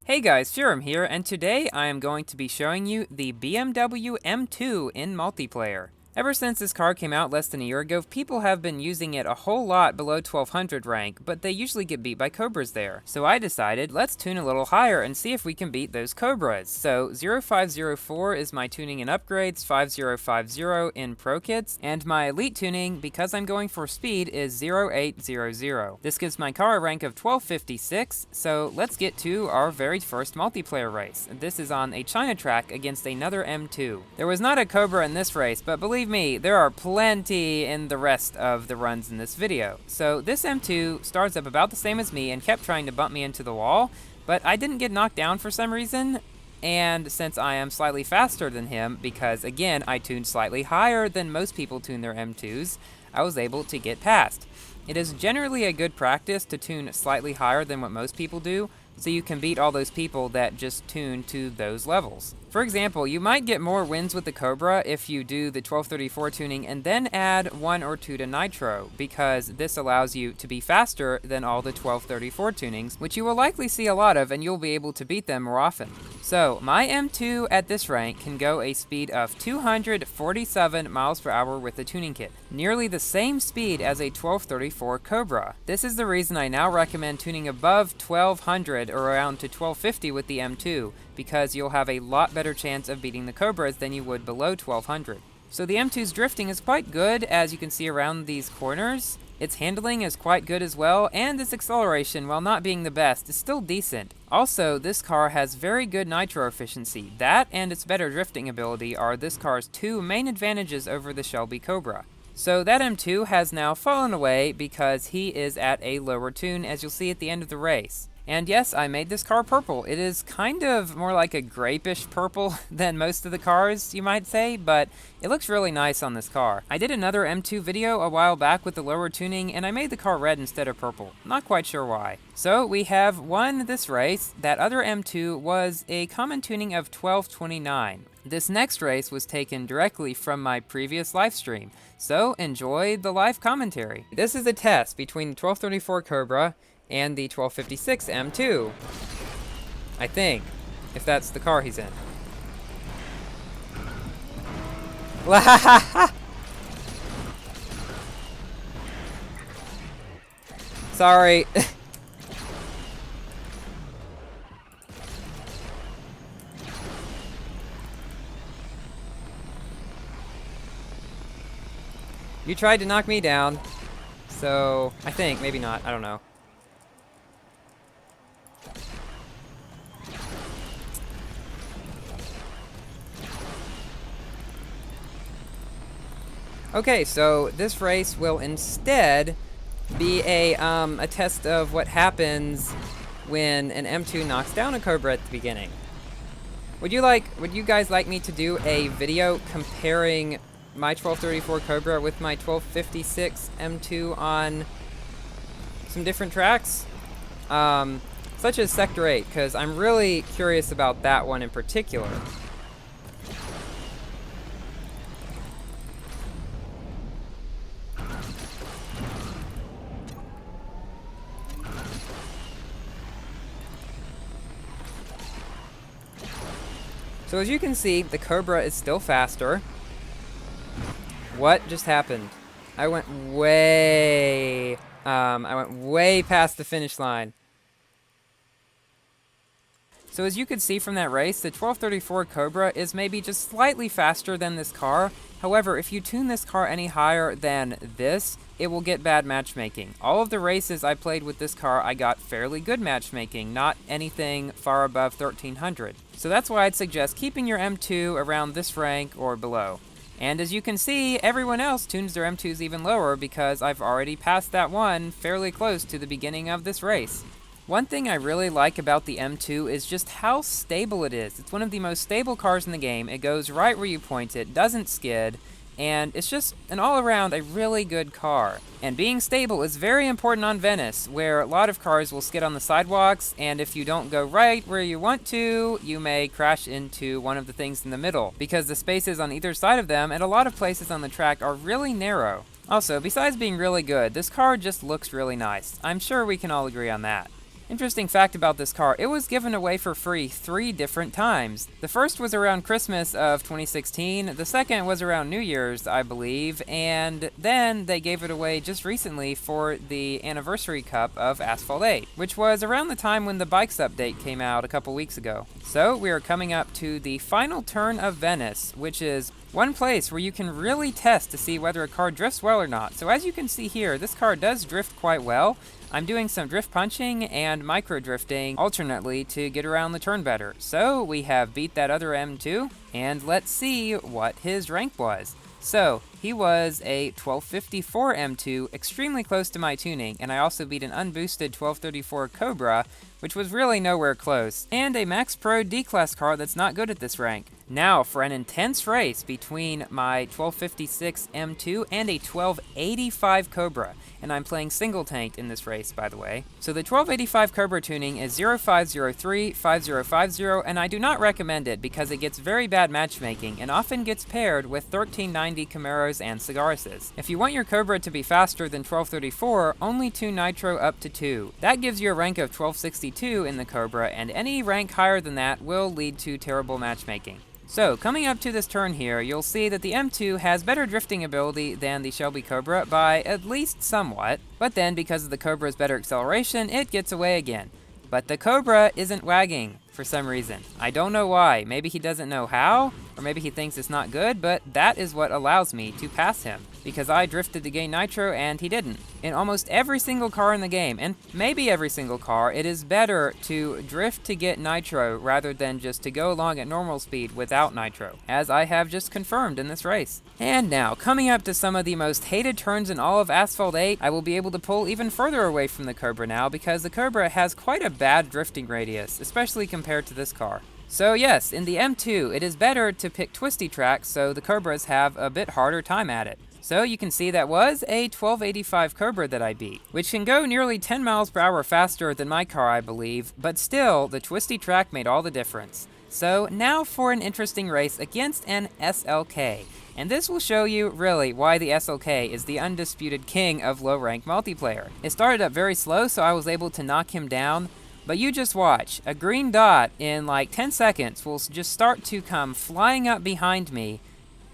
Hey guys, Serum here, and today I am going to be showing you the BMW M2 in multiplayer. Ever since this car came out less than a year ago, people have been using it a whole lot below 1200 rank, but they usually get beat by Cobras there. So I decided, let's tune a little higher and see if we can beat those Cobras. So 0504 is my tuning in upgrades, 5050 in pro kits, and my elite tuning, because I'm going for speed, is 0800. This gives my car a rank of 1256, so let's get to our very first multiplayer race. This is on a China track against another M2. There was not a Cobra in this race, but believe me, there are plenty in the rest of the runs in this video. So this M2 starts up about the same as me and kept trying to bump me into the wall, but I didn't get knocked down for some reason. And since I am slightly faster than him, because again, I tuned slightly higher than most people tune their M2s, I was able to get past. It is generally a good practice to tune slightly higher than what most people do, so you can beat all those people that just tune to those levels. For example, you might get more wins with the Cobra if you do the 1234 tuning and then add 1 or 2 to Nitro, because this allows you to be faster than all the 1234 tunings, which you will likely see a lot of and you'll be able to beat them more often. So, my M2 at this rank can go a speed of 247 miles per hour with the tuning kit, nearly the same speed as a 1234 Cobra. This is the reason I now recommend tuning above 1200 or around to 1250 with the M2, because you'll have a lot better chance of beating the Cobras than you would below 1200. So the M2's drifting is quite good, as you can see around these corners. Its handling is quite good as well, and its acceleration, while not being the best, is still decent. Also, this car has very good nitro efficiency. That and its better drifting ability are this car's two main advantages over the Shelby Cobra. So that M2 has now fallen away because he is at a lower tune, as you'll see at the end of the race. And yes, I made this car purple. It is kind of more like a grapish purple than most of the cars, you might say, but it looks really nice on this car. I did another M2 video a while back with the lower tuning, and I made the car red instead of purple. Not quite sure why. So we have won this race. That other M2 was a common tuning of 1229. This next race was taken directly from my previous live stream, so enjoy the live commentary. This is a test between the 1234 Cobra and the 1256 M2, I think, if that's the car he's in. Sorry. You tried to knock me down, so I think, maybe not, I don't know. Okay, so this race will instead be a test of what happens when an M2 knocks down a Cobra at the beginning. Would you guys like me to do a video comparing my 1234 Cobra with my 1256 M2 on some different tracks? Such as Sector 8, because I'm really curious about that one in particular. So as you can see, the Cobra is still faster. What just happened? I went way past the finish line. So as you could see from that race, the 1234 Cobra is maybe just slightly faster than this car. However, if you tune this car any higher than this, it will get bad matchmaking. All of the races I played with this car, I got fairly good matchmaking, not anything far above 1300. So that's why I'd suggest keeping your M2 around this rank or below. And as you can see, everyone else tunes their M2s even lower because I've already passed that one fairly close to the beginning of this race. One thing I really like about the M2 is just how stable it is. It's one of the most stable cars in the game. It goes right where you point it, doesn't skid, and it's just an all-around a really good car. And being stable is very important on Venice, where a lot of cars will skid on the sidewalks, and if you don't go right where you want to, you may crash into one of the things in the middle, because the spaces on either side of them and a lot of places on the track are really narrow. Also, besides being really good, this car just looks really nice. I'm sure we can all agree on that. Interesting fact about this car, it was given away for free 3 different times. The first was around Christmas of 2016, the second was around New Year's, I believe, and then they gave it away just recently for the anniversary cup of Asphalt 8, which was around the time when the bikes update came out a couple weeks ago. So we are coming up to the final turn of Venice, which is one place where you can really test to see whether a car drifts well or not. So as you can see here, this car does drift quite well. I'm doing some drift punching and micro drifting alternately to get around the turn better. So we have beat that other M2, and let's see what his rank was. So he was a 1254 M2, extremely close to my tuning, and I also beat an unboosted 1234 Cobra, which was really nowhere close, and a Max Pro D-Class car that's not good at this rank. Now for an intense race between my 1256 M2 and a 1285 Cobra, and I'm playing single tanked in this race, by the way. So the 1285 Cobra tuning is 0503 5050, and I do not recommend it because it gets very bad matchmaking and often gets paired with 1390 Camaros and Sagarises. If you want your Cobra to be faster than 1234, only tune nitro up to 2. That gives you a rank of 1262 in the Cobra, and any rank higher than that will lead to terrible matchmaking. So, coming up to this turn here, you'll see that the M2 has better drifting ability than the Shelby Cobra by at least somewhat, but then because of the Cobra's better acceleration, it gets away again. But the Cobra isn't wagging for some reason. I don't know why. Maybe he doesn't know how, or maybe he thinks it's not good, but that is what allows me to pass him, because I drifted to gain nitro and he didn't. In almost every single car in the game, and maybe every single car, it is better to drift to get nitro rather than just to go along at normal speed without nitro, as I have just confirmed in this race. And now, coming up to some of the most hated turns in all of Asphalt 8, I will be able to pull even further away from the Cobra now, because the Cobra has quite a bad drifting radius, especially compared to this car. So yes, in the M2, it is better to pick twisty tracks so the Cobras have a bit harder time at it. So you can see that was a 1285 Cobra that I beat, which can go nearly 10 miles per hour faster than my car, I believe, but still, the twisty track made all the difference. So now for an interesting race against an SLK. And this will show you, really, why the SLK is the undisputed king of low-rank multiplayer. It started up very slow, so I was able to knock him down, but you just watch. A green dot in like 10 seconds will just start to come flying up behind me,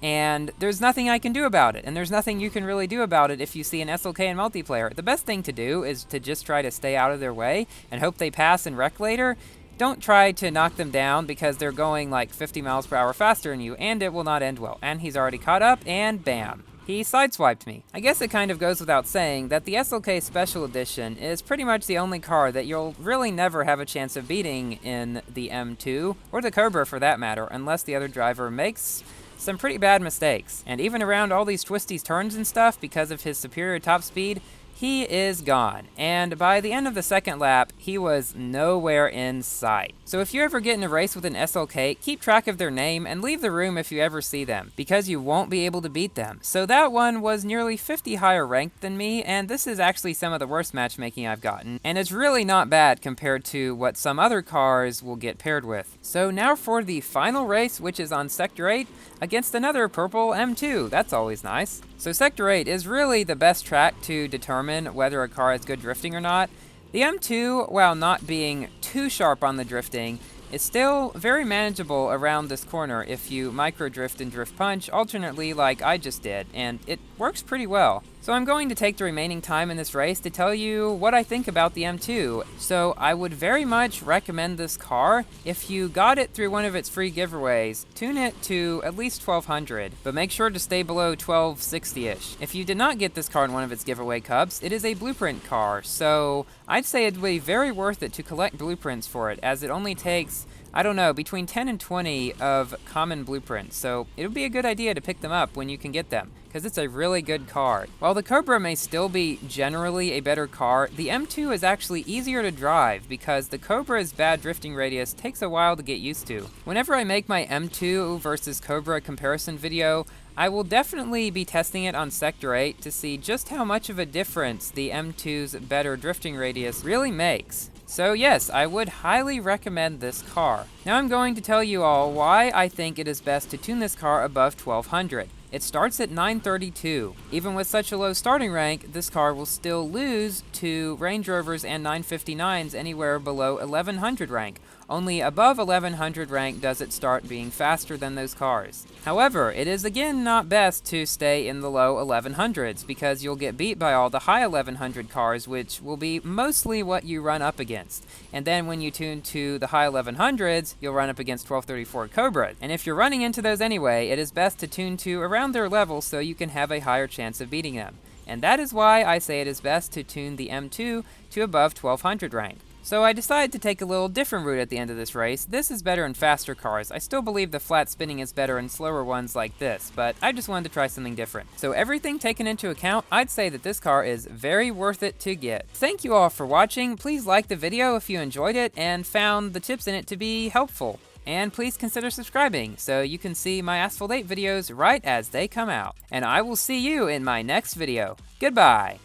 and there's nothing I can do about it, and there's nothing you can really do about it if you see an SLK in multiplayer. The best thing to do is to just try to stay out of their way and hope they pass and wreck later. Don't try to knock them down because they're going like 50 miles per hour faster than you, and it will not end well. And he's already caught up, and bam. He sideswiped me. I guess it kind of goes without saying that the SLK Special Edition is pretty much the only car that you'll really never have a chance of beating in the M2, or the Cobra for that matter, unless the other driver makes some pretty bad mistakes. And even around all these twisty turns and stuff, because of his superior top speed, he is gone, and by the end of the second lap, he was nowhere in sight. So if you ever get in a race with an SLK, keep track of their name and leave the room if you ever see them, because you won't be able to beat them. So that one was nearly 50 higher ranked than me, and this is actually some of the worst matchmaking I've gotten, and it's really not bad compared to what some other cars will get paired with. So now for the final race, which is on Sector 8, against another purple M2. That's always nice. So Sector 8 is really the best track to determine whether a car has good drifting or not. The M2, while not being too sharp on the drifting, is still very manageable around this corner if you micro drift and drift punch alternately like I just did, and it works pretty well. So I'm going to take the remaining time in this race to tell you what I think about the M2. So I would very much recommend this car. If you got it through one of its free giveaways, tune it to at least 1200, but make sure to stay below 1260-ish. If you did not get this car in one of its giveaway cups, it is a blueprint car, so I'd say it'd be very worth it to collect blueprints for it, as it only takes, I don't know, between 10 and 20 of common blueprints, so it would be a good idea to pick them up when you can get them, because it's a really good car. While the Cobra may still be generally a better car, the M2 is actually easier to drive because the Cobra's bad drifting radius takes a while to get used to. Whenever I make my M2 versus Cobra comparison video, I will definitely be testing it on Sector 8 to see just how much of a difference the M2's better drifting radius really makes. So yes, I would highly recommend this car. Now I'm going to tell you all why I think it is best to tune this car above 1200. It starts at 932. Even with such a low starting rank, this car will still lose to Range Rovers and 959s anywhere below 1100 rank. Only above 1100 rank does it start being faster than those cars. However, it is again not best to stay in the low 1100s because you'll get beat by all the high 1100 cars, which will be mostly what you run up against. And then when you tune to the high 1100s, you'll run up against 1234 Cobras. And if you're running into those anyway, it is best to tune to around their level so you can have a higher chance of beating them. And that is why I say it is best to tune the M2 to above 1200 rank. So I decided to take a little different route at the end of this race. This is better in faster cars. I still believe the flat spinning is better in slower ones like this, but I just wanted to try something different. So everything taken into account, I'd say that this car is very worth it to get. Thank you all for watching. Please like the video if you enjoyed it and found the tips in it to be helpful. And please consider subscribing so you can see my Asphalt 8 videos right as they come out. And I will see you in my next video. Goodbye!